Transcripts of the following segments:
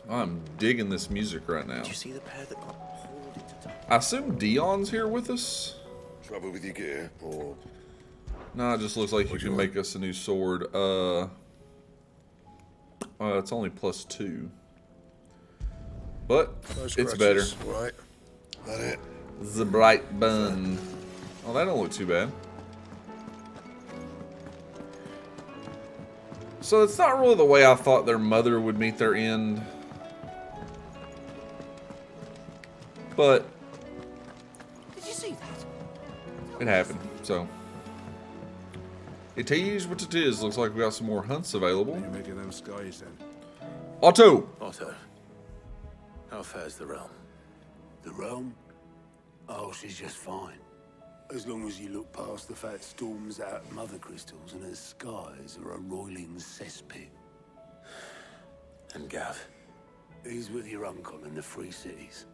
I'm digging this music right now. Did you see the pair that got hauled into town? I assume Dion's here with us? Trouble with your gear, or No, it just looks like you can make us a new sword. It's only +2. But it's better. Right. That it. The bright bun. Oh, that don't look too bad. So it's not really the way I thought their mother would meet their end. But Did you see that? it happened, so. It is what it is. Looks like we got some more hunts available. You're making them skies then. Otto! Otto, how fares the realm? The realm? Oh, she's just fine. As long as you look past the fat storms out mother crystals and her skies are a roiling cesspit. And Gav? He's with your uncle in the Free Cities,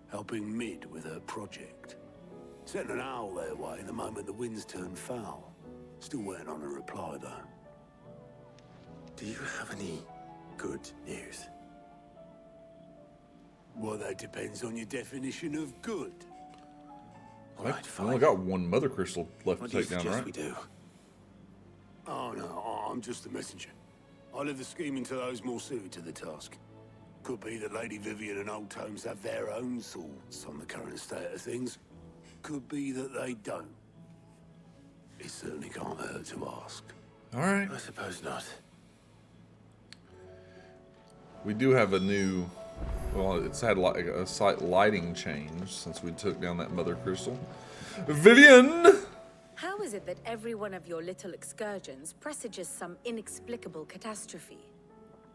helping Mid with her project. Sent an owl their way the moment the winds turned foul. Still waiting on a reply, though. Do you have any good news? Well, that depends on your definition of good. All I right, fine. only got one mother crystal left What to do you take down, suggest right? we do? Oh, no, I'm just the messenger. I leave the scheming to those more suited to the task. Could be that Lady Vivian and Old Tomes have their own thoughts on the current state of things. Could be that they don't. It certainly can't hurt to ask. Alright. I suppose not. We do have a new... Well, it's had like a slight lighting change since we took down that mother crystal. Vivian! How is it that every one of your little excursions presages some inexplicable catastrophe?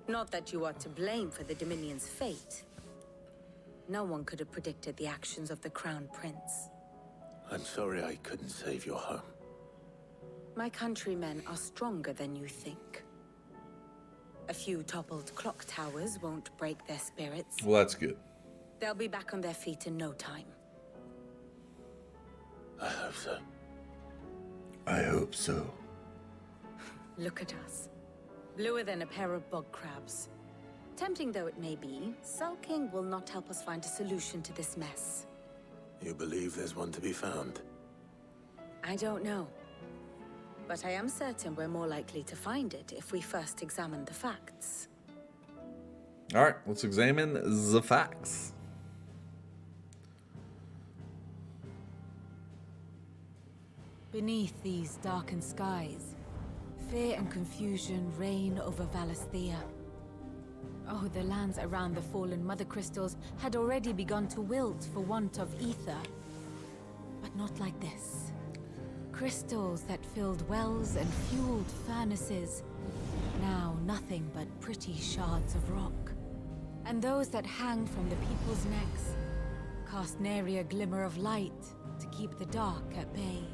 Not that you are to blame for the Dominion's fate. No one could have predicted the actions of the Crown Prince. I'm sorry I couldn't save your home. My countrymen are stronger than you think. A few toppled clock towers won't break their spirits. Well, that's good. They'll be back on their feet in no time. I hope so. I hope so. Look at us. Bluer than a pair of bog crabs. Tempting though it may be, sulking will not help us find a solution to this mess. You believe there's one to be found? I don't know. But I am certain we're more likely to find it if we first examine the facts. Alright, let's examine the facts. Beneath these darkened skies, fear and confusion reign over Valisthea. Oh, the lands around the fallen mother crystals had already begun to wilt for want of ether. But not like this. Crystals that filled wells and fueled furnaces, now nothing but pretty shards of rock. And those that hang from the people's necks cast nary a glimmer of light to keep the dark at bay.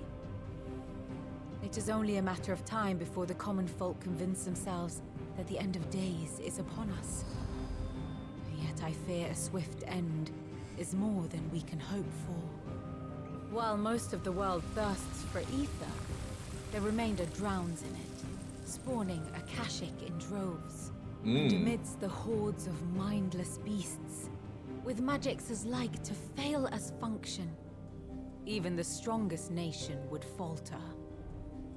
It is only a matter of time before the common folk convince themselves that the end of days is upon us. Yet I fear a swift end is more than we can hope for. While most of the world thirsts for ether, the remainder drowns in it, spawning Akashic in droves. And amidst the hordes of mindless beasts, with magics as like to fail as function, even the strongest nation would falter.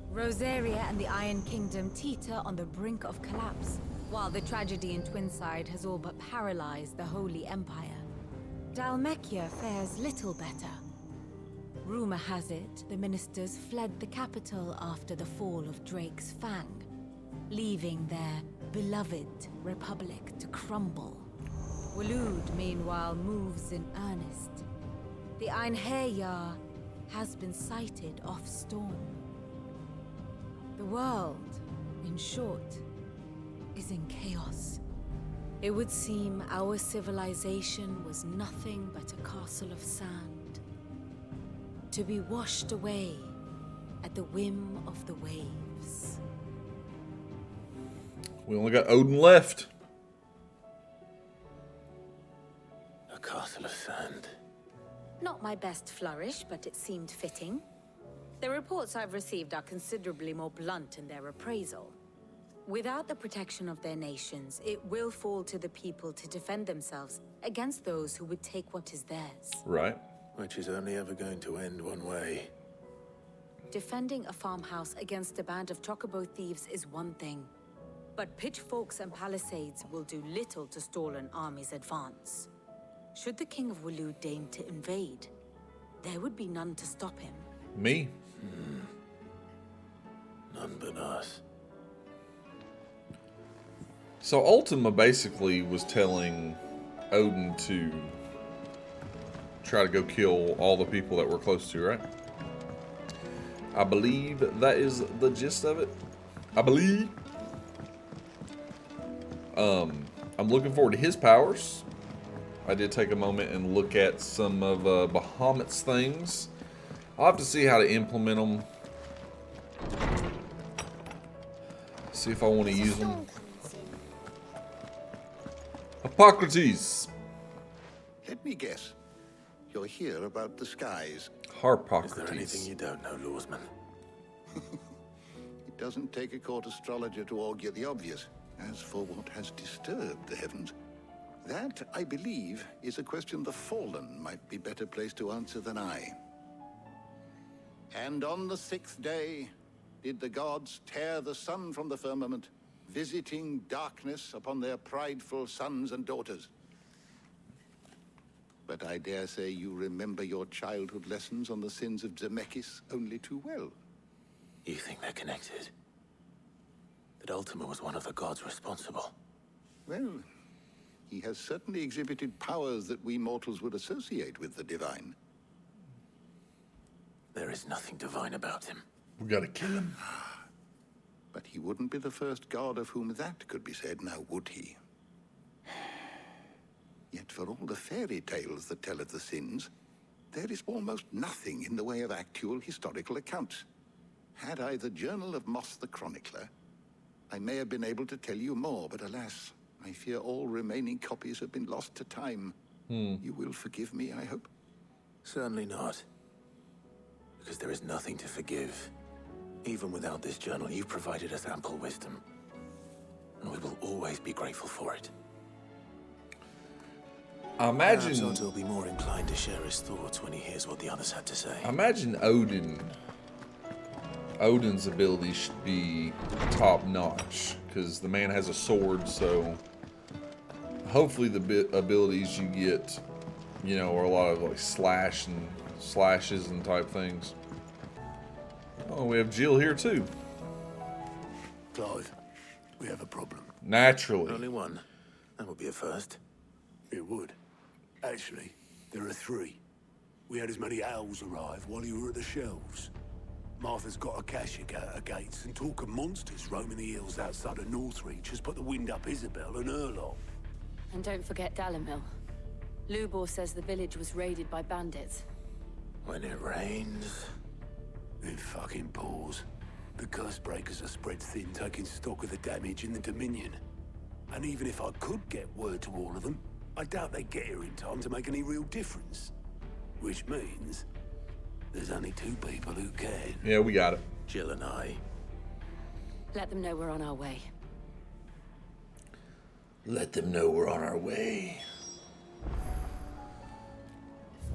Rosaria and the Iron Kingdom teeter on the brink of collapse, while the tragedy in Twinside has all but paralyzed the Holy Empire. Dalmekia fares little better. Rumor has it the ministers fled the capital after the fall of Drake's Fang, leaving their beloved republic to crumble. Waloed, meanwhile, moves in earnest. The Einherjar has been sighted off Storm. The world, in short, is in chaos. It would seem our civilization was nothing but a castle of sand, to be washed away at the whim of the waves. We only got Odin left. A castle of sand. Not my best flourish, but it seemed fitting. The reports I've received are considerably more blunt in their appraisal. Without the protection of their nations, it will fall to the people to defend themselves against those who would take what is theirs. Right. Which is only ever going to end one way. Defending a farmhouse against a band of Chocobo thieves is one thing, but pitchforks and palisades will do little to stall an army's advance. Should the King of Waloed deign to invade, there would be none to stop him. Me? None but us. So Ultima basically was telling Odin to try to go kill all the people that we're close to, right? I believe that is the gist of it. I believe. I'm looking forward to his powers. I did take a moment and look at some of Bahamut's things. I'll have to see how to implement them. See if I want to use them. Hippocrates. Let me guess. You're here about the skies. Harpocrates. Is there anything you don't know, Lawsman? It doesn't take a court astrologer to augur the obvious. As for what has disturbed the heavens, that, I believe, is a question the Fallen might be better placed to answer than I. And on the 6th day, did the gods tear the sun from the firmament, visiting darkness upon their prideful sons and daughters. But I dare say you remember your childhood lessons on the sins of Zemeckis only too well. You think they're connected? That Ultima was one of the gods responsible? Well, he has certainly exhibited powers that we mortals would associate with the divine. There is nothing divine about him. We gotta kill him. But he wouldn't be the first god of whom that could be said, now would he? Yet for all the fairy tales that tell of the sins, there is almost nothing in the way of actual historical accounts. Had I the Journal of Moss the Chronicler, I may have been able to tell you more, but alas, I fear all remaining copies have been lost to time. You will forgive me, I hope? Certainly not. Because there is nothing to forgive. Even without this journal, you've provided us ample wisdom. And we will always be grateful for it. I imagine. Perhaps Otto will be more inclined to share his thoughts when he hears what the others had to say. I imagine Odin's ability should be top notch because the man has a sword. So hopefully the abilities you get, you know, are a lot of like slashes and type things. Oh, we have Jill here too. Clive, we have a problem. Naturally. Only one. That would be a first. It would. Actually, there are 3. We had as many owls arrive while you were at the shelves. Martha's got a Akashic at her gates, and talk of monsters roaming the hills outside of Northreach has put the wind up Isabel and her lot. And don't forget Dalimil. Lubor says the village was raided by bandits. When it rains... It fucking pours. The curse breakers are spread thin, taking stock of the damage in the Dominion. And even if I could get word to all of them, I doubt they'd get here in time to make any real difference. Which means there's only 2 people who can. Yeah, we got it. Jill and I. Let them know we're on our way. Let them know we're on our way.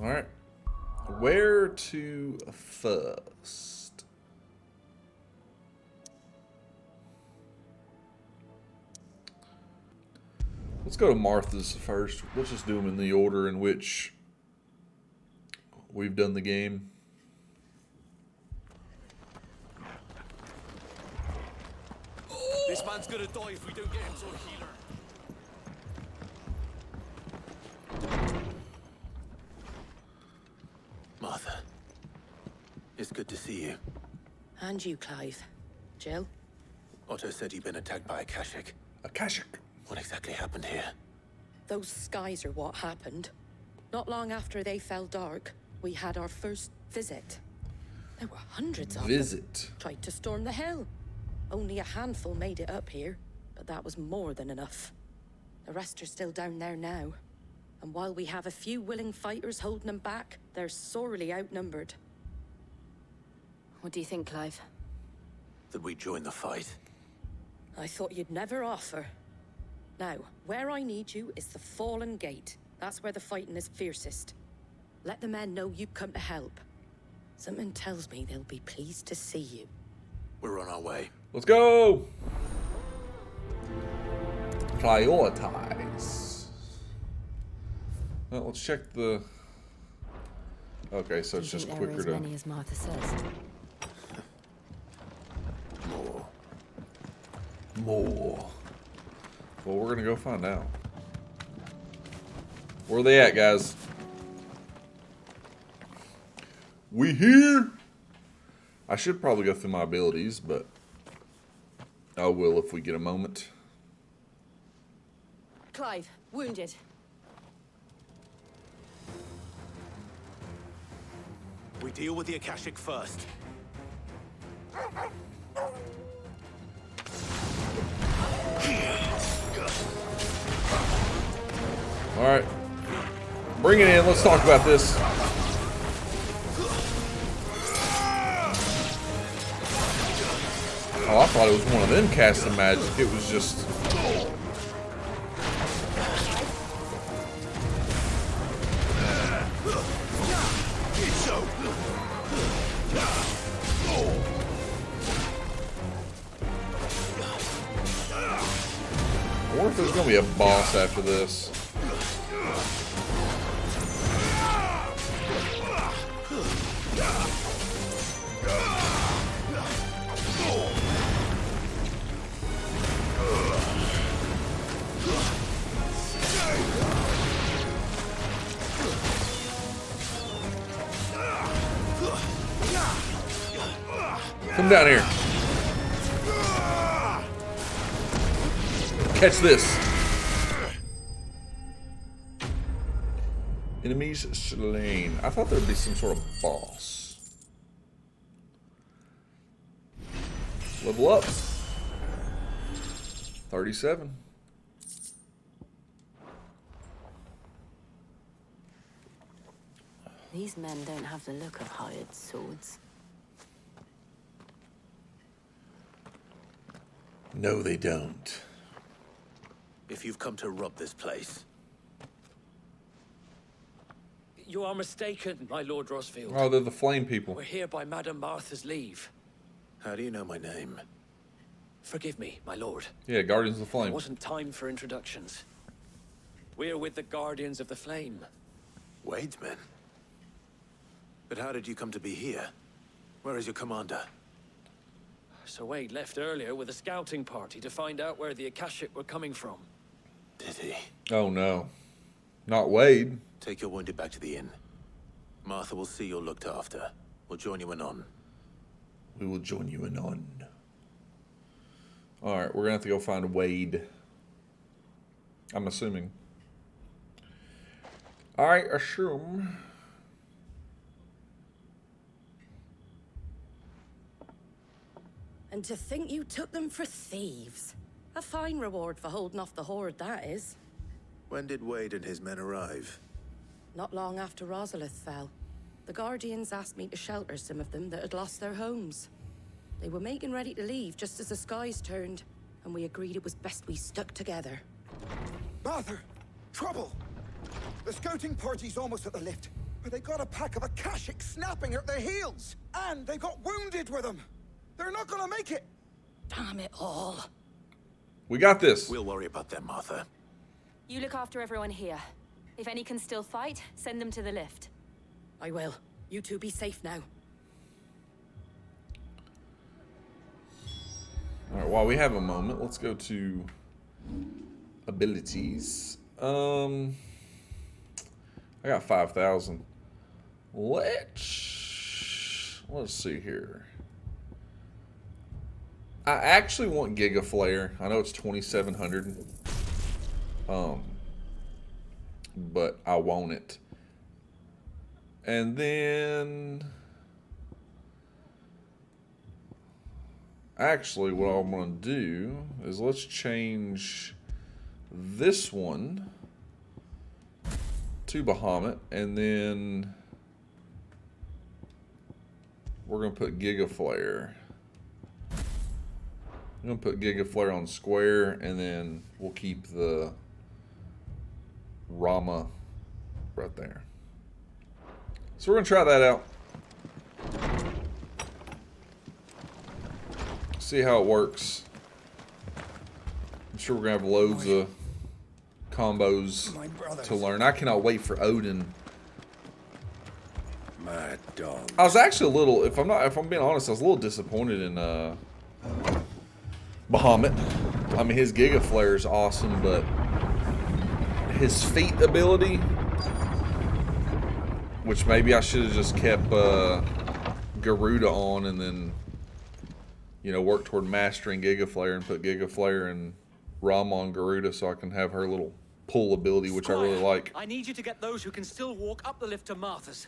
All right. Where to first? Let's go to Martha's first. Let's just do them in the order in which we've done the game. This man's gonna die if we don't get him to a healer. Martha. It's good to see you. And you, Clive. Jill? Otto said he'd been attacked by Akashic. Akashic. What exactly happened here? Those skies are what happened. Not long after they fell dark, we had our first visit. There were hundreds of them. Visit. Tried to storm the hill. Only a handful made it up here, but that was more than enough. The rest are still down there now. And while we have a few willing fighters holding them back, they're sorely outnumbered. What do you think, Clive? That we join the fight. I thought you'd never offer. Now, where I need you is the Fallen Gate. That's where the fighting is fiercest. Let the men know you've come to help. Something tells me they'll be pleased to see you. We're on our way. Let's go! Prioritize. Well, let's check the... Okay, so it's just quicker as to... many as Martha says. More. Well, we're gonna go find out. Where are they at, guys? We here? I should probably go through my abilities, but I will if we get a moment. Clive, wounded. We deal with the Akashic first. Alright. Bring it in. Let's talk about this. Oh, I thought it was one of them casting magic. It was just... I wonder if there's gonna be a boss after this. Come down here. Catch this. Enemies slain. I thought there'd be some sort of boss. Level up. 37. These men don't have the look of hired swords. No, they don't. If you've come to rob this place, You are mistaken, my Lord Rosfield. Oh, they're the flame people. We're here by Madame Martha's leave. how do you know my name? Forgive me, my lord. Yeah, Guardians of the It Flame. wasn't time for introductions. We're with the Guardians of the Flame. Wade's men? But how did you come to be here? Where is your commander? Sir Wade left earlier with a scouting party to find out where the Akashic were coming from. Did he? Oh no. Not Wade. Take your wounded back to the inn. Martha will see you're looked after. We'll join you anon. We will join you anon. Alright, we're gonna have to go find Wade. I'm assuming. I assume. And to think you took them for thieves. A fine reward for holding off the horde, that is. When did Wade and his men arrive? Not long after Rosalith fell. The Guardians asked me to shelter some of them that had lost their homes. They were making ready to leave just as the skies turned, and we agreed it was best we stuck together. Martha! Trouble! The scouting party's almost at the lift, but they got a pack of Akashic snapping at their heels! And they got wounded with them! They're not gonna make it! Damn it all. We got this. We'll worry about them, Martha. You look after everyone here. If any can still fight, send them to the lift. I will. You two be safe now. Alright, while we have a moment, let's go to abilities. I got 5,000. Let's see here. I actually want Giga Flare. I know it's 2,700. But I want it. And then actually what I'm going to do is let's change this one to Bahamut, and then we're going to put Giga Flare. I'm gonna put Giga Flare on Square, and then we'll keep the Rama right there. So we're gonna try that out. See how it works. I'm sure we're gonna have loads of combos to learn. I cannot wait for Odin. Mad dog. I was actually a little, if I'm being honest, I was a little disappointed in Bahamut. I mean, his Giga Flare is awesome, but his feat ability, which maybe I should have just kept Garuda on and then, you know, work toward mastering Giga Flare and put Giga Flare and Ram on Garuda so I can have her little pull ability, which I really like. I need you to get those who can still walk up the lift to Martha's.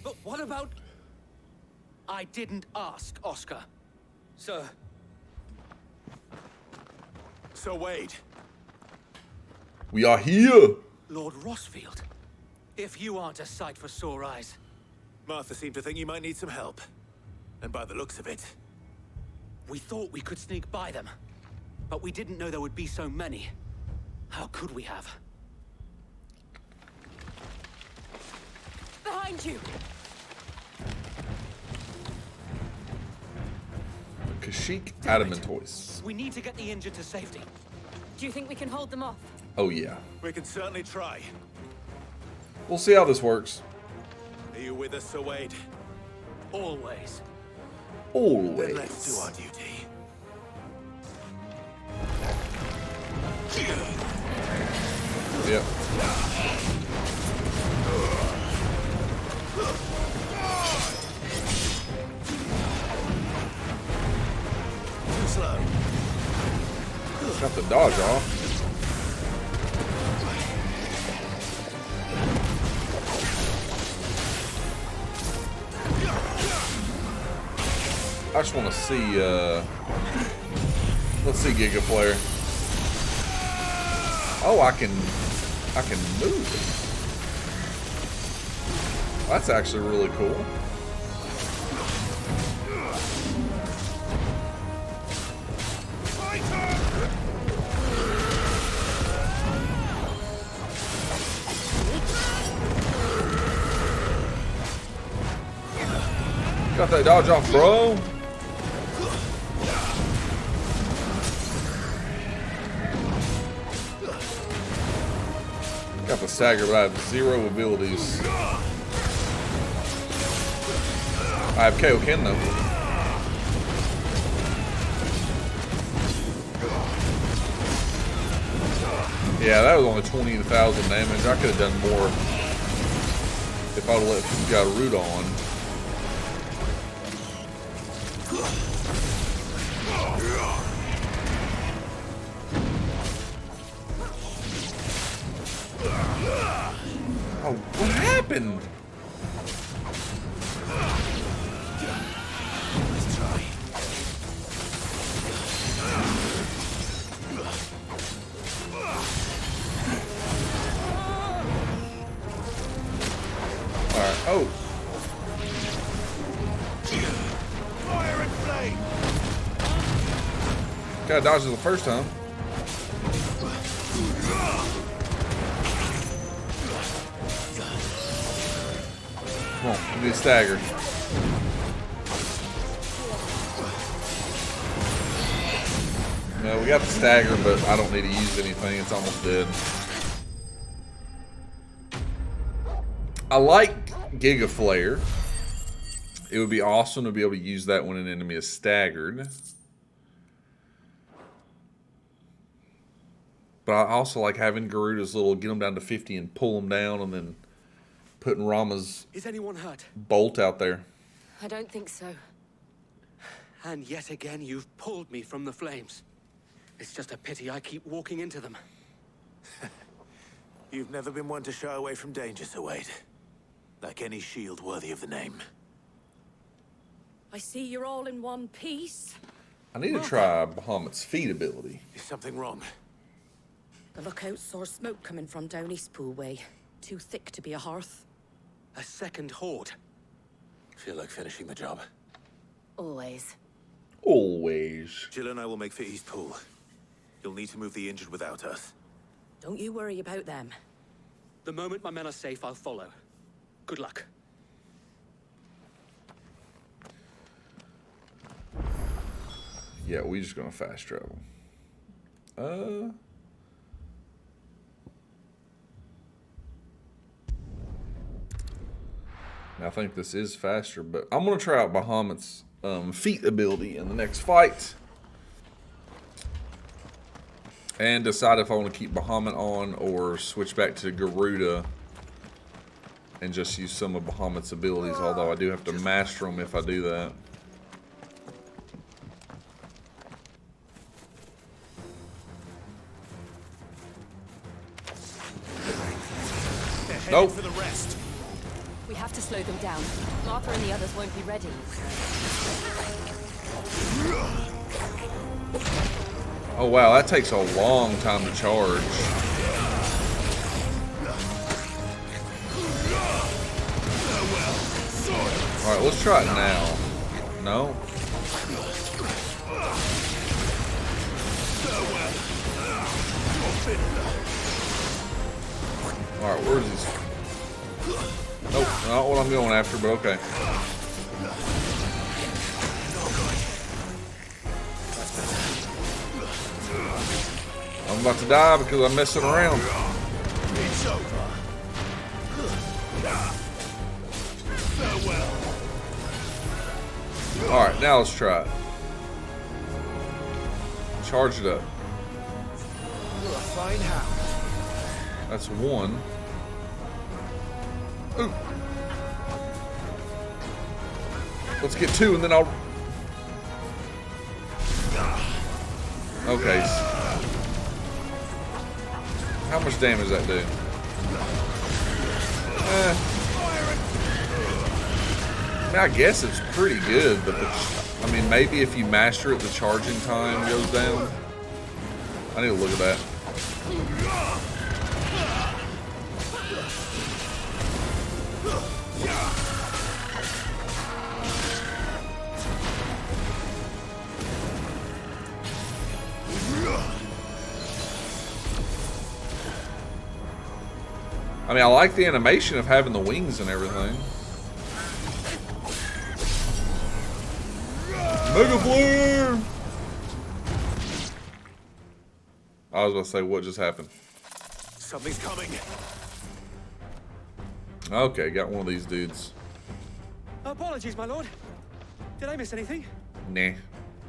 But what about... I didn't ask, Oscar. Sir. So Wade. We are here! Lord Rosfield. If you aren't a sight for sore eyes. Martha seemed to think you might need some help. And by the looks of it... We thought we could sneak by them. But we didn't know there would be so many. How could we have? Behind you! Kashyyyk Adamantoise. We need to get the injured to safety. Do you think we can hold them off? Oh yeah. We can certainly try. We'll see how this works. Are you with us, Sir Wade? Always. Always. Then let's do our duty. Yep. Too slow. Got the dodge off. I just want to see, let's see Giga Flare. Oh, I can move it. That's actually really cool. Got that dodge off, bro. Got the stagger, but I have 0 abilities. I have Kaioken though. Yeah, that was only 20,000 damage. I could have done more if I would have let Garuda on. Oh, what happened? Let's try. Alright, oh. Fire and flame. Got dodged it the first time. Come on, give me a stagger. No, we got the stagger, but I don't need to use anything. It's almost dead. I like Giga Flare. It would be awesome to be able to use that when an enemy is staggered. But I also like having Garuda's little get them down to 50 and pull them down, and then putting Rama's Is anyone hurt? bolt out there. I don't think so. And yet again, you've pulled me from the flames. It's just a pity I keep walking into them. You've never been one to shy away from danger, Sir Wade. Like any shield worthy of the name. I see you're all in one piece. I need to try Bahamut's feat ability. Is something wrong? The lookout saw smoke coming from down East Pool way. Too thick to be a hearth. A second horde. Feel like finishing the job. Always. Always. Jill and I will make for Eastpool. You'll need to move the injured without us. Don't you worry about them. The moment my men are safe, I'll follow. Good luck. Yeah, we just gonna fast travel. I think this is faster, but I'm gonna try out Bahamut's feat ability in the next fight. And decide if I want to keep Bahamut on or switch back to Garuda and just use some of Bahamut's abilities, although I do have to master them if I do that. Nope. For the rest. We have to slow them down. Martha and the others won't be ready. Oh wow, that takes a long time to charge. Alright, let's try it now. No? Alright, where's these? Nope, not what I'm going after, but okay. I'm about to die because I'm messing around. It's over. Farewell. Alright, now let's try it. Charge it up. You're a fine hound. That's one. Ooh. Let's get two and then I'll... Okay. How much damage does that do? I mean, I guess it's pretty good, but I mean, maybe if you master it, the charging time goes down. I need to look at that. I mean, I like the animation of having the wings and everything. Mega Flare! I was about to say, what just happened? Something's coming. Okay, got one of these dudes. Apologies, my lord. Did I miss anything? Nah.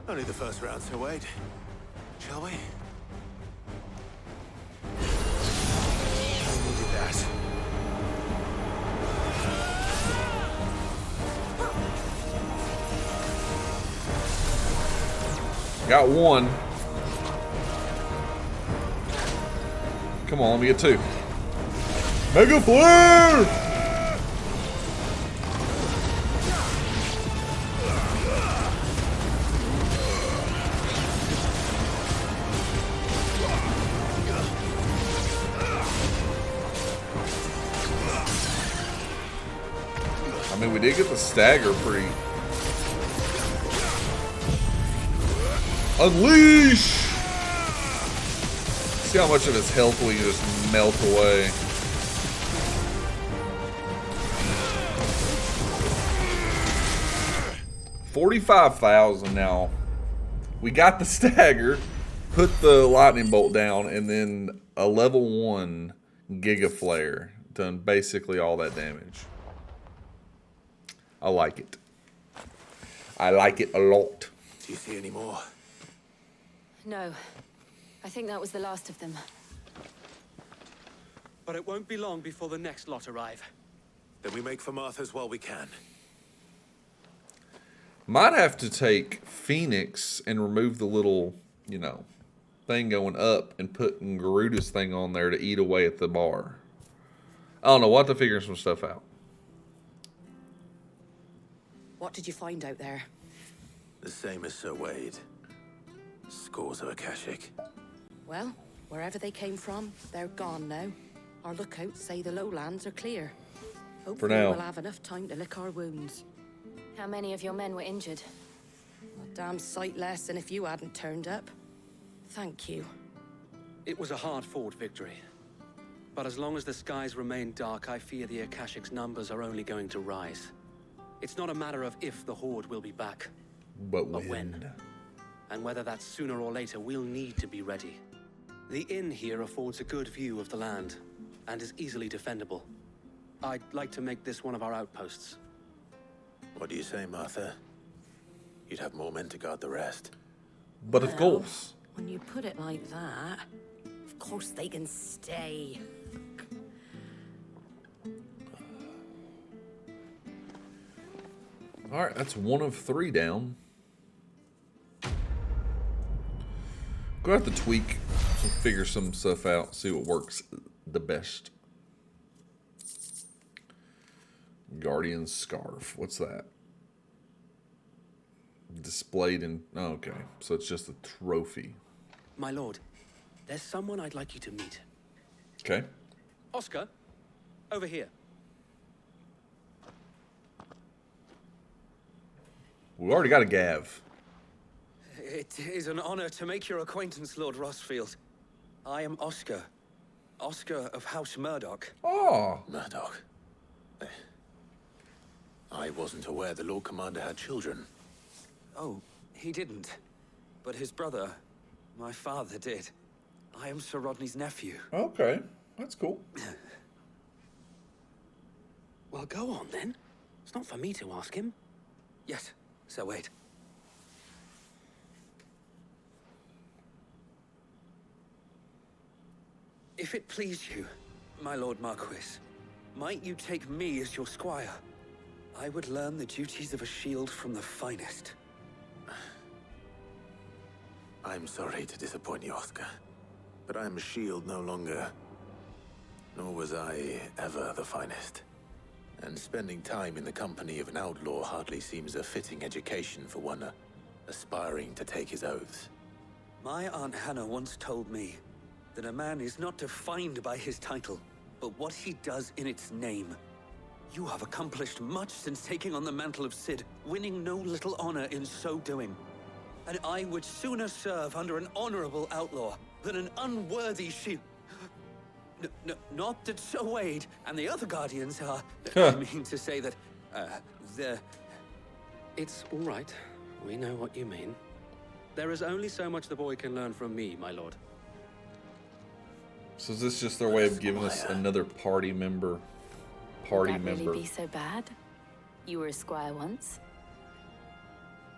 Only the first round, so wait. Shall we? Needed that. Got one. Come on, let me get two. Mega Flare! I mean, we did get the stagger pretty... Unleash! See how much of his health we can just melt away. $45,000 now. We got the stagger, put the lightning bolt down, and then a level 1 Giga Flare. Done basically all that damage. I like it. I like it a lot. Do you see any more? No. I think that was the last of them. But it won't be long before the next lot arrive. Then we make for Martha's while we can. Might have to take Phoenix and remove the little, you know, thing going up and putting Garuda's thing on there to eat away at the bar. I don't know. We'll have to figure some stuff out. What did you find out there? The same as Sir Wade. Scores of Akashic. Well, wherever they came from, they're gone now. Our lookouts say the lowlands are clear. Hopefully now. we'll have enough time to lick our wounds. How many of your men were injured? Damn sight less than if you hadn't turned up. Thank you. It was a hard-fought victory. But as long as the skies remain dark, I fear the Akashic's numbers are only going to rise. It's not a matter of if the Horde will be back, But when. And whether that's sooner or later, we'll need to be ready. The inn here affords a good view of the land, and is easily defendable. I'd like to make this one of our outposts. What do you say, Martha? You'd have more men to guard the rest. But of course. When you put it like that, of course they can stay. Alright, that's 1 of 3 down. Go have to tweak, figure some stuff out, see what works the best. Guardian Scarf. What's that? Displayed in... Oh, okay. So it's just a trophy. My lord, there's someone I'd like you to meet. Okay. Oscar, over here. We already got a Gav. It is an honor to make your acquaintance, Lord Rosfield. I am Oscar. Oscar of House Murdoch. Oh. Murdoch. I wasn't aware the Lord Commander had children. Oh, he didn't. But his brother, my father, did. I am Sir Rodney's nephew. Okay. That's cool. Well, go on, then. It's not for me to ask him. Yes, Sir Wade. If it please you, my Lord Marquis, might you take me as your squire? I would learn the duties of a shield from the finest. I'm sorry to disappoint you, Oscar, but I'm a shield no longer. Nor was I ever the finest. And spending time in the company of an outlaw hardly seems a fitting education for one aspiring to take his oaths. My Aunt Hannah once told me that a man is not defined by his title, but what he does in its name. You have accomplished much since taking on the mantle of Cid, winning no little honor in so doing. And I would sooner serve under an honorable outlaw than an unworthy shield. Not that Sir Wade and the other guardians are... I mean to say that, It's all right. We know what you mean. There is only so much the boy can learn from me, my lord. So is this just their way of giving us another party member? Would that really be so bad? You were a squire once.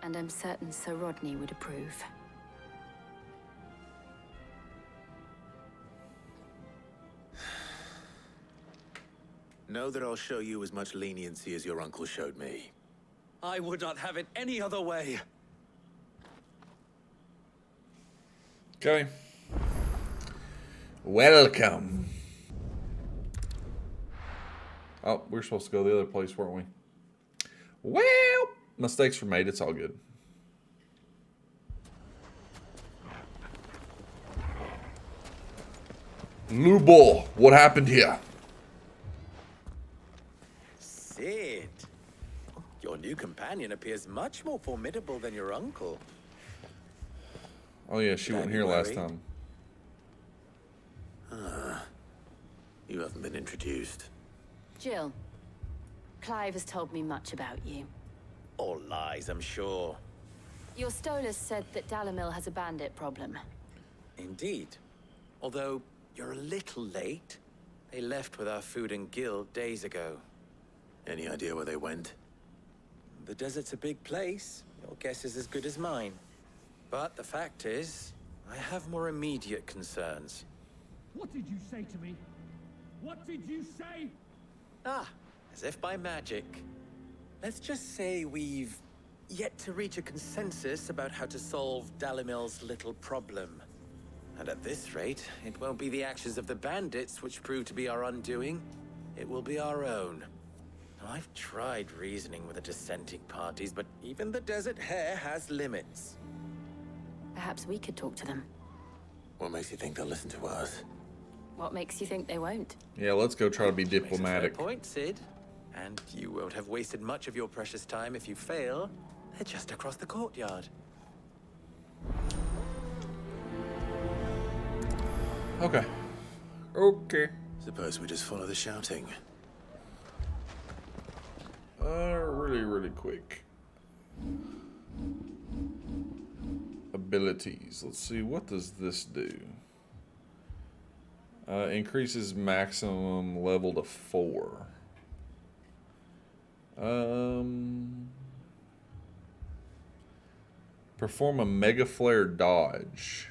And I'm certain Sir Rodney would approve. Know that I'll show you as much leniency as your uncle showed me. I would not have it any other way. Okay. Welcome. Oh, we're supposed to go the other place, weren't we? Well, mistakes were made. It's all good. Lubo, what happened here? Cid, your new companion appears much more formidable than your uncle. Oh yeah, she wasn't here last time. You haven't been introduced. Jill, Clive has told me much about you. All lies, I'm sure. Your Stolas said that Dalimil has a bandit problem. Indeed. Although, you're a little late. They left with our food and guild days ago. Any idea where they went? The desert's a big place. Your guess is as good as mine. But the fact is, I have more immediate concerns. What did you say to me? What did you say? Ah, as if by magic. Let's just say we've yet to reach a consensus about how to solve Dalimil's little problem. And at this rate, it won't be the actions of the bandits which prove to be our undoing. It will be our own. Now, I've tried reasoning with the dissenting parties, but even the Desert Hare has limits. Perhaps we could talk to them. What makes you think they'll listen to us? What makes you think they won't? Yeah, let's go try to be Makes a diplomatic. fair point, Cid. And you won't have wasted much of your precious time if you fail. They're just across the courtyard. Okay. Okay. Suppose we just follow the shouting. Really quick. Abilities. Let's see, what does this do? Increases maximum level to 4. Perform a mega flare dodge.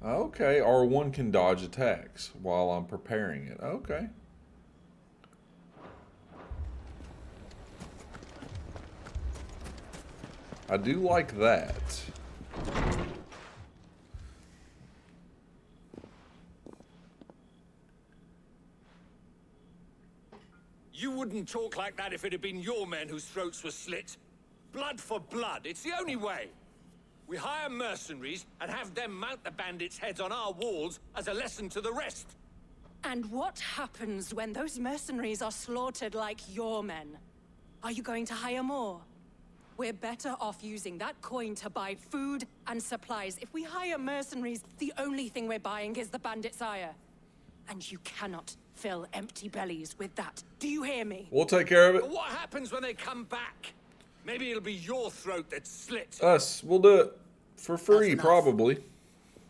Okay, R1 can dodge attacks while I'm preparing it. Okay. I do like that. You wouldn't talk like that if it had been your men whose throats were slit. Blood for blood, it's the only way. We hire mercenaries and have them mount the bandits' heads on our walls as a lesson to the rest. And what happens when those mercenaries are slaughtered like your men? Are you going to hire more? We're better off using that coin to buy food and supplies. If we hire mercenaries, the only thing we're buying is the bandits' ire. And you cannot fill empty bellies with that. Do you hear me? We'll take care of it. But what happens when they come back? Maybe it'll be your throat that's slit. Us. We'll do it for free, probably.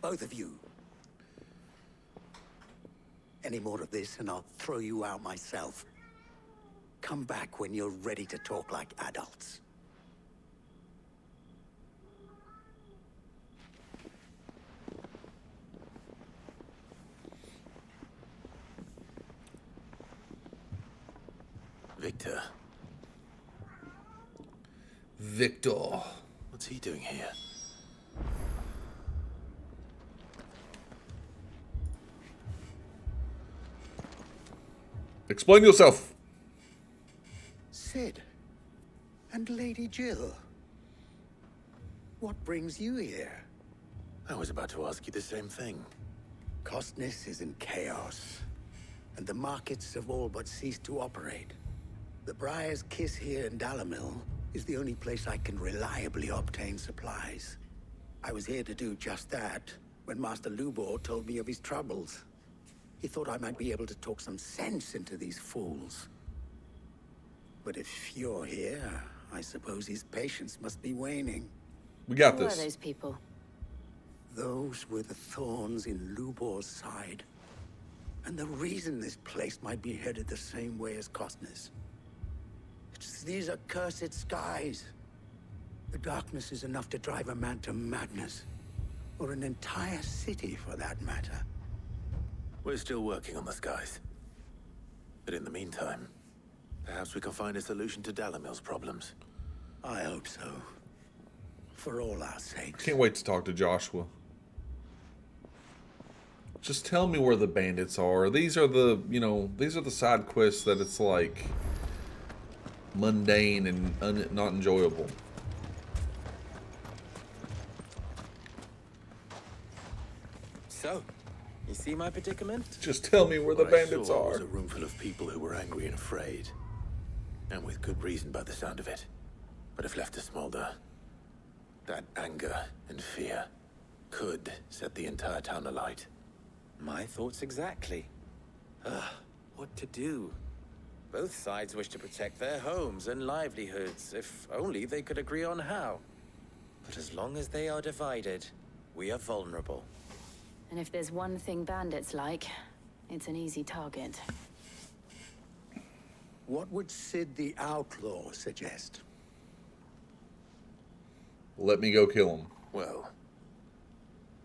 Both of you. Any more of this and I'll throw you out myself. Come back when you're ready to talk like adults. Victor. Victor. What's he doing here? Explain yourself. Sid. And Lady Jill. What brings you here? I was about to ask you the same thing. Costness is in chaos, and the markets have all but ceased to operate. The Briar's Kiss here in Dalimil is the only place I can reliably obtain supplies. I was here to do just that when Master Lubor told me of his troubles. He thought I might be able to talk some sense into these fools. But if you're here, I suppose his patience must be waning. We got Who this. are those people? Those were the thorns in Lubor's side. And the reason this place might be headed the same way as Costness. It's these accursed skies. The darkness is enough to drive a man to madness. Or an entire city, for that matter. We're still working on the skies. But in the meantime, perhaps we can find a solution to Dalimil's problems. I hope so. For all our sakes. Can't wait to talk to Joshua. Just tell me where the bandits are. These are the, these are the side quests that it's like mundane and not enjoyable. So, you see my predicament? Just tell me where the What I bandits saw was are. a room full of people who were angry and afraid. And with good reason by the sound of it. But if left to smolder, that anger and fear could set the entire town alight. My thoughts exactly. What to do? Both sides wish to protect their homes and livelihoods, if only they could agree on how. But as long as they are divided, we are vulnerable. And if there's one thing bandits like, it's an easy target. What would Sid the Outlaw suggest? Let me go kill him. Well,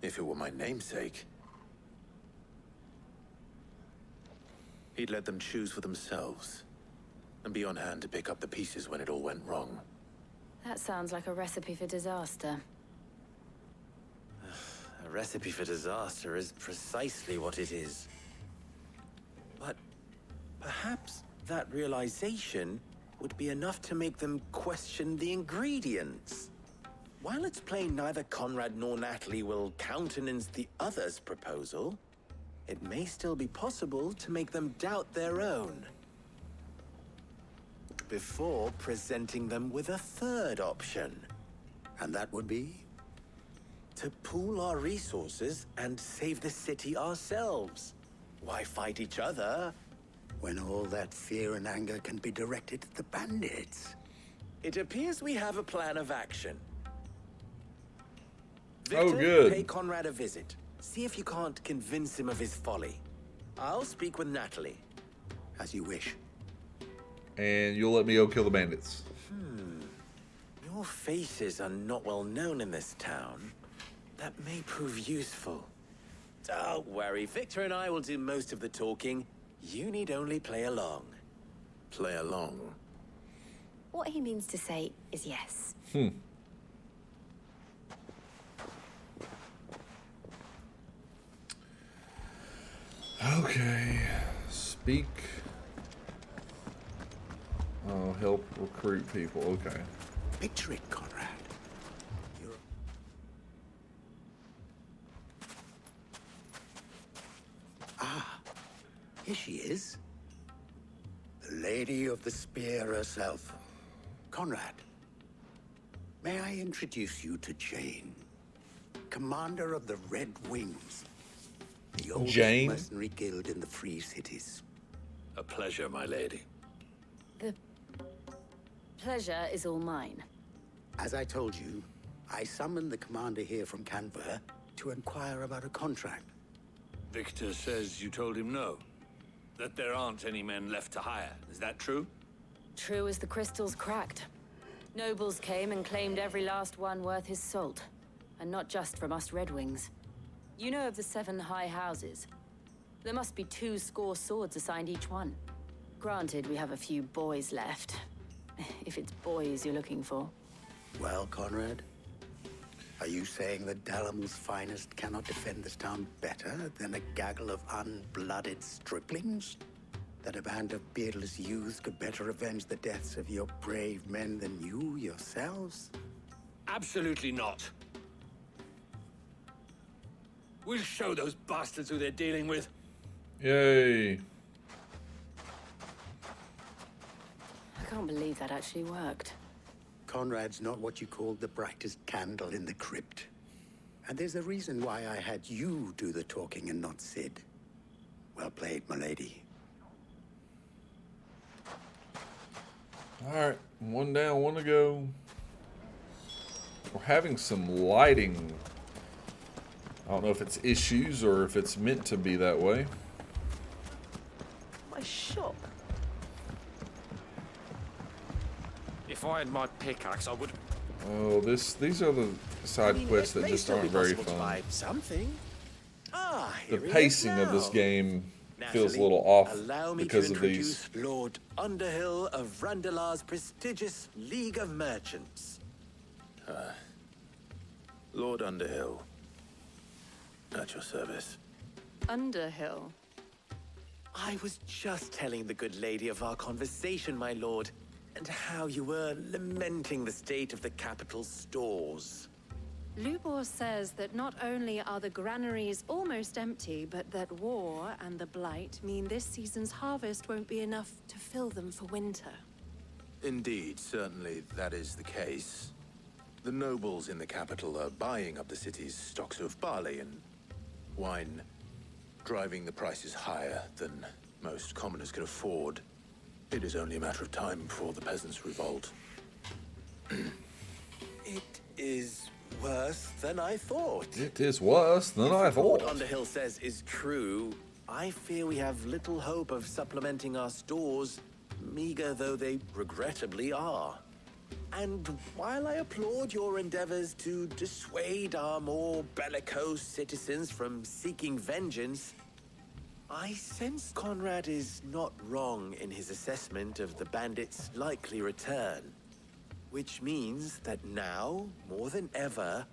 if it were my namesake, he'd let them choose for themselves and be on hand to pick up the pieces when it all went wrong. That sounds like a recipe for disaster. A recipe for disaster is precisely what it is. But perhaps that realization would be enough to make them question the ingredients. While it's plain neither Conrad nor Natalie will countenance the other's proposal, it may still be possible to make them doubt their own. before presenting them with a third option. And that would be? To pool our resources and save the city ourselves. Why fight each other? When all that fear and anger can be directed at the bandits. It appears we have a plan of action. Oh, Victor, good. pay Conrad a visit. See if you can't convince him of his folly. I'll speak with Natalie. As you wish. And you'll let me go kill the bandits. Your faces are not well known in this town. That may prove useful. Don't worry, Victor and I will do most of the talking. You need only play along. Play along? What he means to say is yes. Okay. Speak. Oh, help recruit people. Okay. Picture it, Conrad. Here she is. The Lady of the Spear herself. Conrad, may I introduce you to Jane, commander of the Red Wings, the oldest mercenary guild in the Free Cities. A pleasure, my lady. The pleasure is all mine. As I told you, I summoned the commander here from Canberra to inquire about a contract. Victor says you told him no. That there aren't any men left to hire. Is that true? True as the crystals cracked. Nobles came and claimed every last one worth his salt. And not just from us Red Wings. You know of the 7 high houses. There must be 2 swords assigned each one. Granted, we have a few boys left. If it's boys you're looking for. Well, Conrad, are you saying that Dalimil's finest cannot defend this town better than a gaggle of unblooded striplings? That a band of beardless youths could better avenge the deaths of your brave men than you yourselves? Absolutely not. We'll show those bastards who they're dealing with. Yay. I can't believe that actually worked. Conrad's not what you called the brightest candle in the crypt. And there's a reason why I had you do the talking and not Sid. Well played, milady. Alright, 1 down, 1 to go. We're having some lighting. I don't know if it's issues or if it's meant to be that way. My shop. If I had my pickaxe, I would. Oh, these are the side quests that just aren't very fun. Something. The pacing of this game feels a little off because of these. Lord Underhill of Randalar's prestigious League of Merchants. Lord Underhill. At your service. Underhill. I was just telling the good lady of our conversation, my lord, and how you were lamenting the state of the capital's stores. Lubor says that not only are the granaries almost empty, but that war and the Blight mean this season's harvest won't be enough to fill them for winter. Indeed, certainly that is the case. The nobles in the capital are buying up the city's stocks of barley and wine, driving the prices higher than most commoners can afford. It is only a matter of time before the peasants revolt. It is worse than I thought. It is worse than I If what thought. Underhill says is true, I fear we have little hope of supplementing our stores, meager though they regrettably are. And while I applaud your endeavors to dissuade our more bellicose citizens from seeking vengeance, I sense Conrad is not wrong in his assessment of the bandits' likely return. Which means that now, more than ever,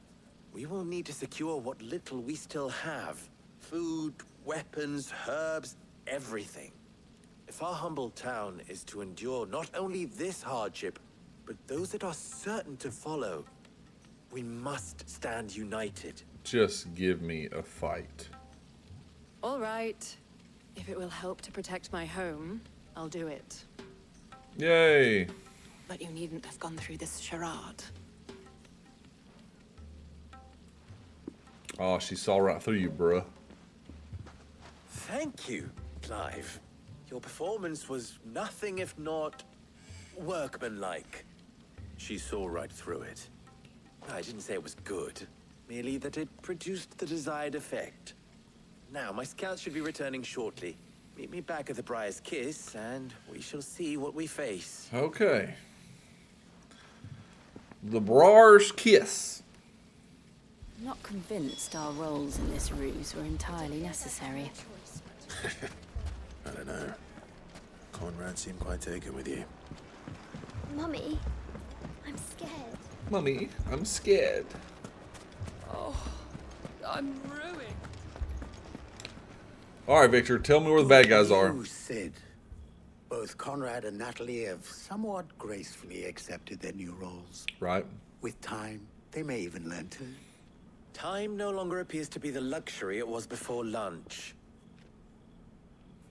we will need to secure what little we still have. Food, weapons, herbs, everything. If our humble town is to endure not only this hardship, but those that are certain to follow, we must stand united. Just give me a fight. All right. If it will help to protect my home, I'll do it. Yay. But you needn't have gone through this charade. Oh, she saw right through you, bruh. Thank you, Clive. Your performance was nothing if not workmanlike. She saw right through it. I didn't say it was good, merely that it produced the desired effect. Now, my scouts should be returning shortly. Meet me back at the Briar's Kiss, and we shall see what we face. Okay. The Briar's Kiss. I'm not convinced our roles in this ruse were entirely necessary. I don't know. Conrad seemed quite taken with you. Mummy, I'm scared. Mummy, I'm scared. Oh, I'm ruined. All right, Victor, tell me where the bad guys are. You, Sid. Both Conrad and Natalie have somewhat gracefully accepted their new roles. Right. With time, they may even learn to. Time no longer appears to be the luxury it was before lunch.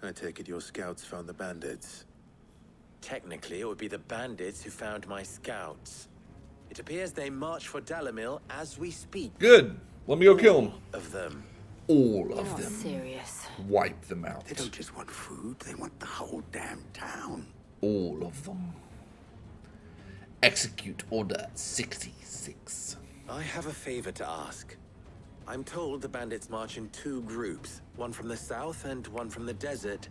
I take it your scouts found the bandits. Technically, it would be the bandits who found my scouts. It appears they march for Dalimil as we speak. Good. Let me go kill them. Of them. All You're of not them. serious. Wipe them out. They don't just want food, they want the whole damn town. All of them. Execute Order 66. I have a favor to ask. I'm told the bandits march in 2 groups, one from the south and one from the desert,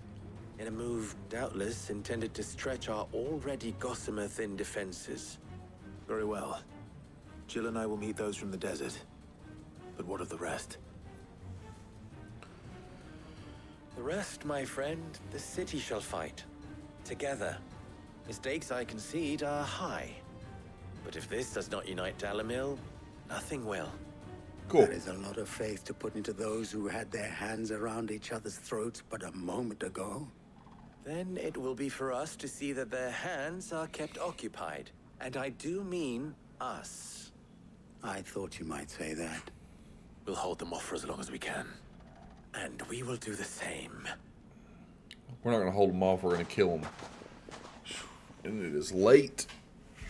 in a move doubtless intended to stretch our already gossamer-thin defenses. Very well. Jill and I will meet those from the desert. But what of the rest? The rest, my friend, the city shall fight. Together. The stakes, I concede, are high. But if this does not unite Dalimil, nothing will. Cool. That is a lot of faith to put into those who had their hands around each other's throats but a moment ago. Then it will be for us to see that their hands are kept occupied. And I do mean us. I thought you might say that. We'll hold them off for as long as we can. And we will do the same. We're not going to hold them off. We're going to kill them. And it is late.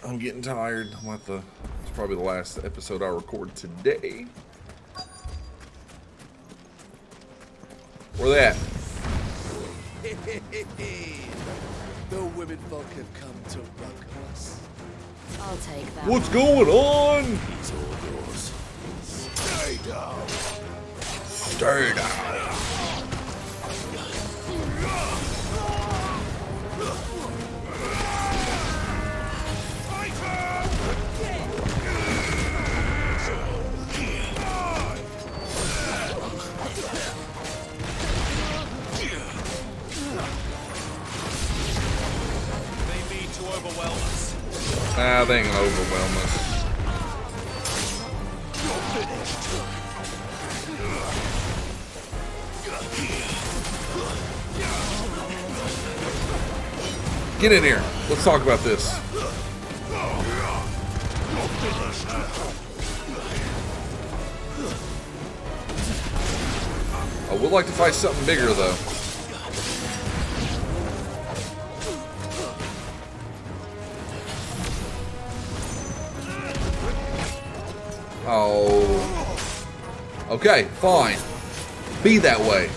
I'm getting tired. It's probably the last episode I record today. Where they at? The women folk have come to welcome us. I'll take that. What's going on? It's all yours. Stay down. Stay down. Nah, they ain't gonna overwhelm us. Get in here. Let's talk about this. I would like to fight something bigger, though. Oh. Okay, fine. Be that way.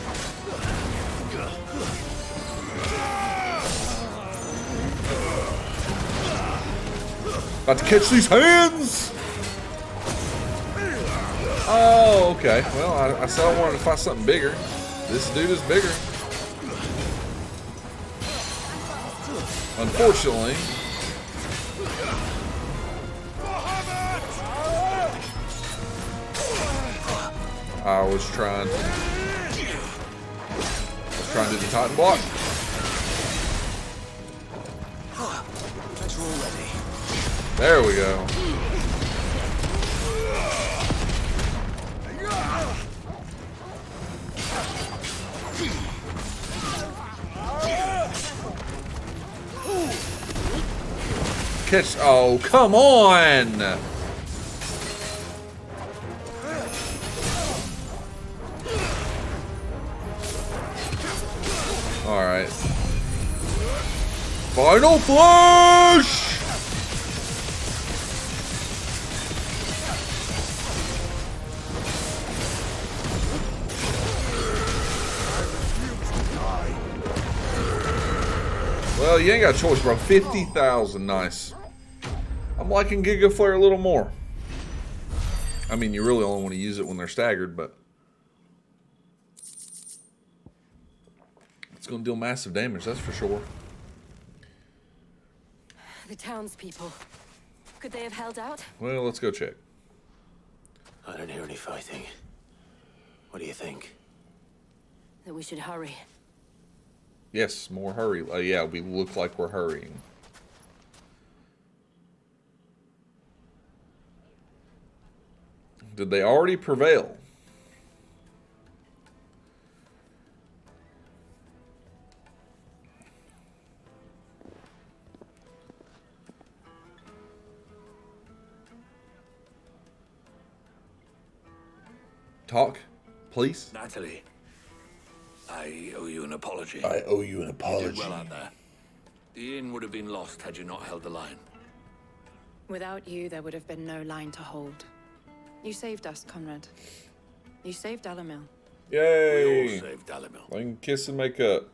About to catch these hands! Oh, okay. Well, I said I wanted to fight something bigger. This dude is bigger. Unfortunately. I was trying to do the Titan block. There we go. Catch. Oh, come on. All right. Final flash! Well, you ain't got a choice, bro. 50,000, nice. I'm liking Giga Flare a little more. I mean, you really only want to use it when they're staggered, but it's going to deal massive damage, that's for sure. The townspeople. Could they have held out? Well, let's go check. I don't hear any fighting. What do you think? That we should hurry. Yes, more hurry. Yeah, we look like we're hurrying. Did they already prevail? Talk, please. Natalie, I owe you an apology. I owe you an You apology. did well out there. The inn would have been lost had you not held the line. Without you, there would have been no line to hold. You saved us, Conrad. You saved Dalimil. Yay! We all saved Dalimil. I can kiss and make up.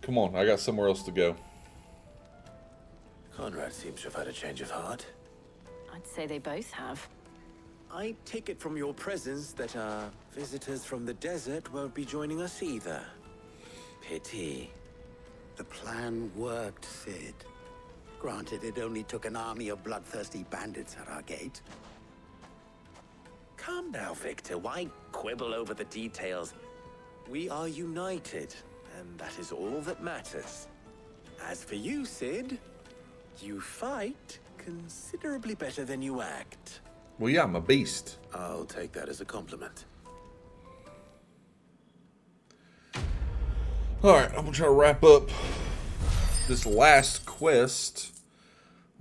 Come on, I got somewhere else to go. Conrad seems to have had a change of heart. I'd say they both have. I take it from your presence that our visitors from the desert won't be joining us either. Pity. The plan worked, Sid. Granted, it only took an army of bloodthirsty bandits at our gate. Calm now, Victor. Why quibble over the details? We are united, and that is all that matters. As for you, Sid, you fight considerably better than you act. Well, yeah, I'm a beast. I'll take that as a compliment. Alright, I'm going to try to wrap up this last quest.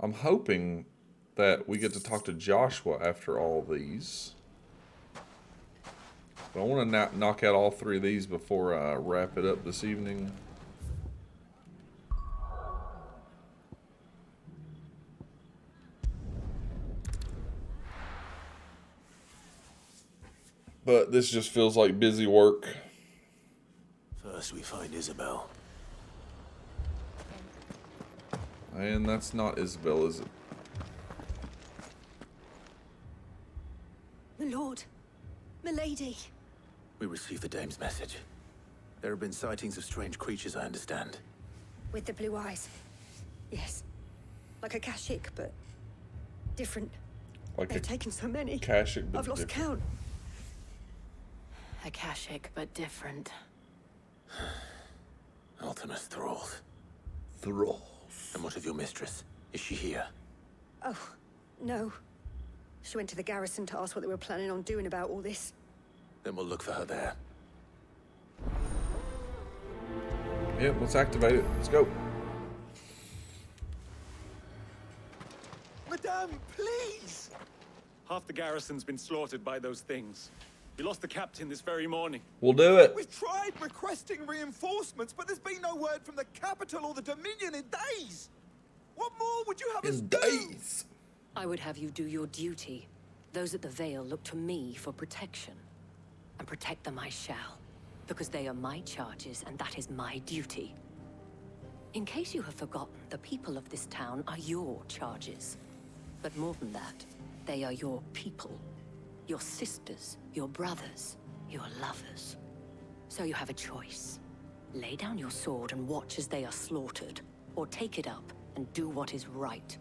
I'm hoping that we get to talk to Joshua after all these. But I want to knock out all three of these before I wrap it up this evening. But this just feels like busy work. First we find Isabel. And that's not Isabel, is it? My lord. Milady. We received the dame's message. There have been sightings of strange creatures, I understand. With the blue eyes. Yes. Like a Kashik, but different. Like They've taken so many. Kashik, but I've lost different. count. Akashic, but different. Ultimus thralls. Thralls. And what of your mistress? Is she here? Oh, no. She went to the garrison to ask what they were planning on doing about all this. Then we'll look for her there. Yep, let's activate it. Let's go. Madame, please! Half the garrison's been slaughtered by those things. We lost the captain this very morning. We'll do it. We've tried requesting reinforcements, but there's been no word from the capital or the Dominion in days. What more would you have us do? Days. I would have you do your duty. Those at the Vale look to me for protection. And protect them I shall. Because they are my charges, and that is my duty. In case you have forgotten, the people of this town are your charges. But more than that, they are your people. Your sisters, your brothers, your lovers. So you have a choice. Lay down your sword and watch as they are slaughtered, or take it up and do what is right.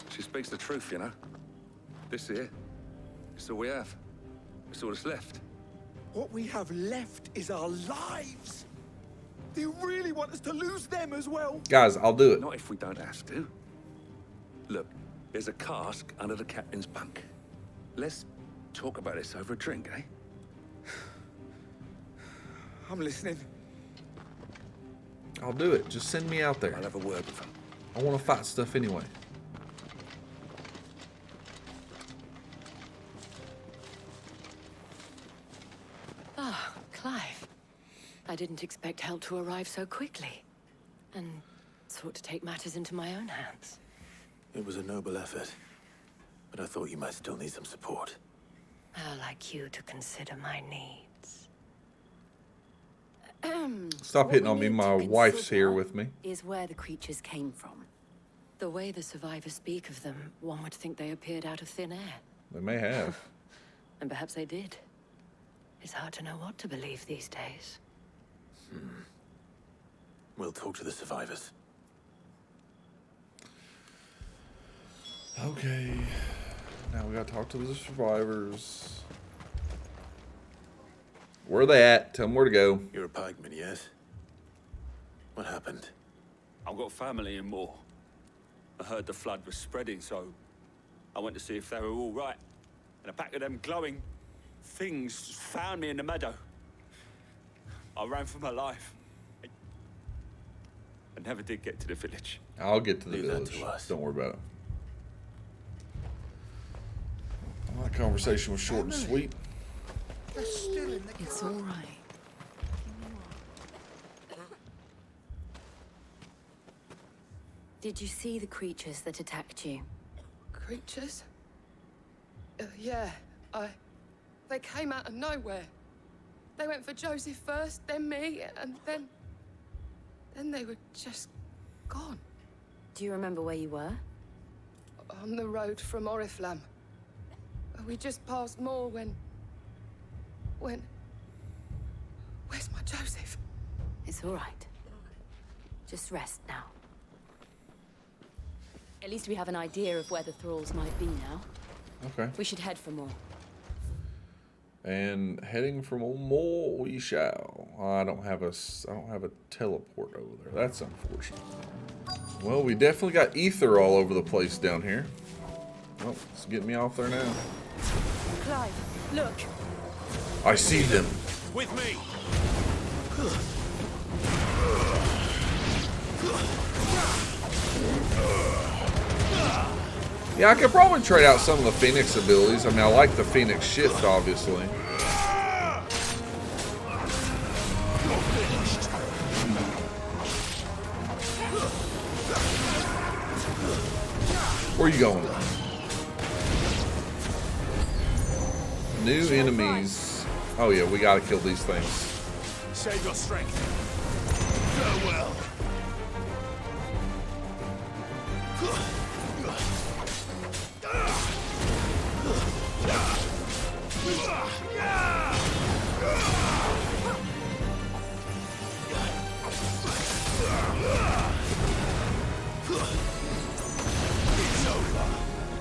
She speaks the truth, you know. This here, it's all we have. It's all that's left. What we have left is our lives. Do you really want us to lose them as well? Guys, I'll do it. Not if we don't have to. Look, there's a cask under the captain's bunk. Let's talk about this over a drink, eh? I'm listening. I'll do it. Just send me out there. I'll have a word with him. I want to fight stuff anyway. Ah, Clive. I I didn't expect help to arrive so quickly. And sought to take matters into my own hands. It was a noble effort, but I thought you might still need some support. I'd like you to consider my needs. Stop What hitting we on me. need My to wife's consider here with me. Is where the creatures came from. The way the survivors speak of them, one would think they appeared out of thin air. They may have. And perhaps they did. It's hard to know what to believe these days. We'll talk to the survivors. Okay. Now we gotta talk to the survivors. Where are they at? Tell them where to go. You're a pikeman, yes? What happened? I've got family in Moor. I heard the flood was spreading, so I went to see if they were all right. And a pack of them glowing things found me in the meadow. I ran for my life. I never did get to the village. I'll get to the Leave that village. to us. Don't worry about it. Well, that conversation was short and sweet. They're still in the It's all right. Did you see the creatures that attacked you? Creatures? Yeah, they came out of nowhere. They went for Joseph first, then me, and then they were just gone. Do you remember where you were? On the road from Oriflamme. We just passed Moor when... Where's my Joseph? It's all right. Just rest now. At least we have an idea of where the thralls might be now. Okay. We should head for more. And heading for more we shall. I don't have a teleport over there. That's unfortunate. Well, we definitely got ether all over the place down here. Well, it's getting me off there now. Clive, look. I see them. With me. Yeah, I could probably trade out some of the Phoenix abilities. I mean, I like the Phoenix shift, obviously. Where are you going? New enemies. Oh yeah, we gotta kill these things. Save your strength. Farewell.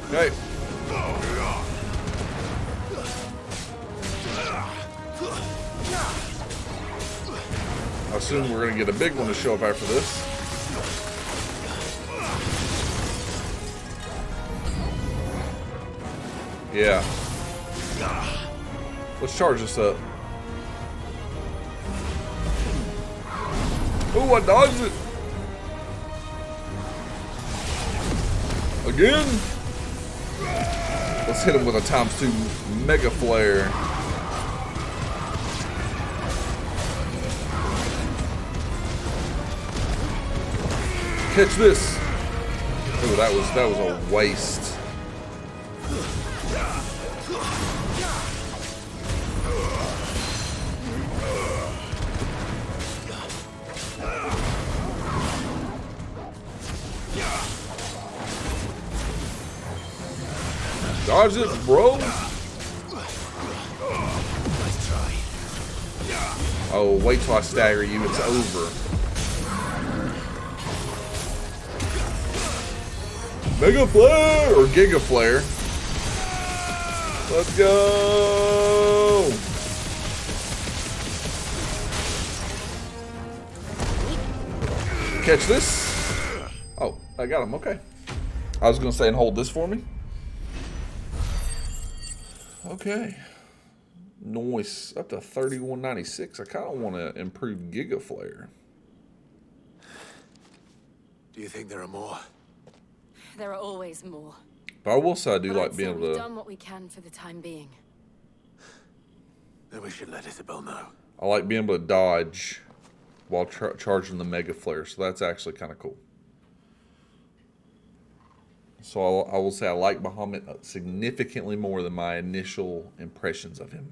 Okay. I assume we're gonna get a big one to show up after this. Yeah. Let's charge this up. Oh, I dodged it. Again. Let's hit him with a ×2 mega flare. Catch this. Oh, that was a waste. Dodge it, bro. Oh, wait till I stagger you. It's over. Mega Flare or Giga Flare. Let's go. Catch this. Oh, I got him. Okay. I was going to say, and hold this for me. Okay. Nice. Up to 3196. I kind of want to improve Giga Flare. Do you think there are more? There are always more. But I will say I do But like I'd being say able we've to... done what we can for the time being. Then we should let Isabel know. I like being able to dodge while charging the Mega Flare, so that's actually kind of cool. So I will say I like Bahamut significantly more than my initial impressions of him.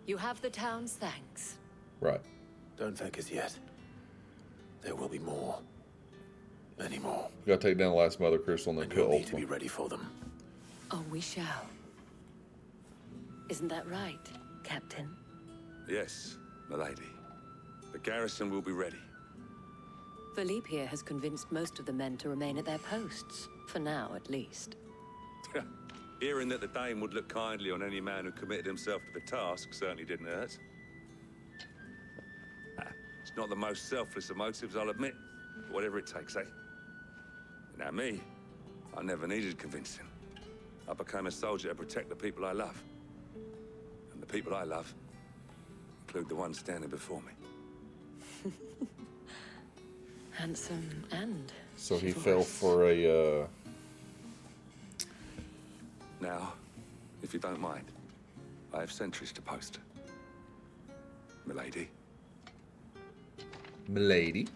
You have the town's thanks. Right. Don't thank us yet. There will be more. Many more. We gotta take down the last Mother Crystal and then kill You'll need to Ultima. be ready for them. Oh, we shall. Isn't that right, Captain? Yes, milady. The garrison will be ready. Philippe here has convinced most of the men to remain at their posts. For now, at least. Hearing that the Dane would look kindly on any man who committed himself to the task certainly didn't hurt. It's not the most selfless of motives, I'll admit. But whatever it takes, eh? Now me, I never needed convincing. I became a soldier to protect the people I love. And the people I love include the ones standing before me. Handsome and So he fell for a, Now, if you don't mind, I have sentries to post. Milady. Milady.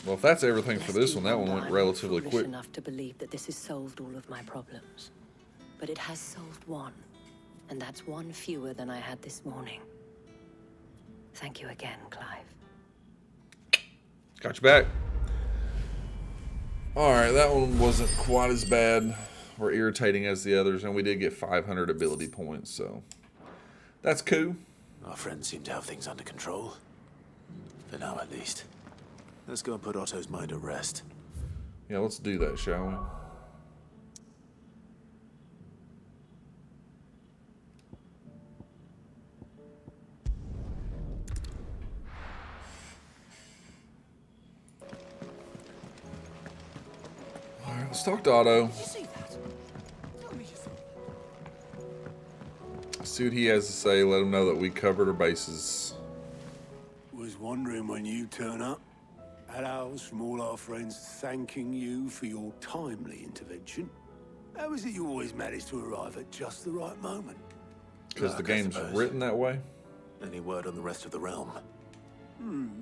Well, if that's everything for this one, that one went relatively foolish quick. enough to believe that this has solved all of my problems. But it has solved one. And that's one fewer than I had this morning. Thank you again, Clive. Got you back. Alright, that one wasn't quite as bad or irritating as the others, and we did get 500 ability points, so that's cool. Our friends seem to have things under control. For now, at least. Let's go and put Otto's mind at rest. Yeah, let's do that, shall we? Alright, let's talk to Otto. See what he has to say. Let him know that we covered our bases. Was wondering when you turn up. Had ours from all our friends thanking you for your timely intervention. How is it you always manage to arrive at just the right moment? Because the game's written that way? Any word on the rest of the realm?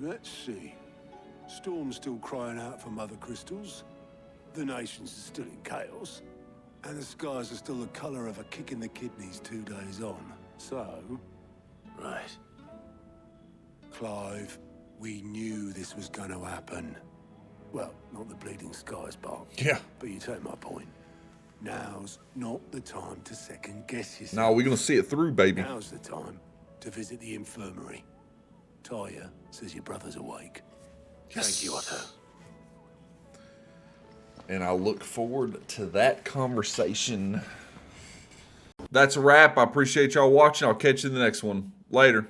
Let's see. Storm's still crying out for Mother Crystals. The nations are still in chaos. And the skies are still the color of a kick in the kidneys 2 days on. So... Right. Clive, we knew this was going to happen. Well, not the bleeding skies part. Yeah. But you take my point. Now's not the time to second guess yourself. No, we're going to see it through, baby. Now's the time to visit the infirmary. Talia says your brother's awake. Yes. Thank you, Otto. And I look forward to that conversation. That's a wrap. I appreciate y'all watching. I'll catch you in the next one. Later.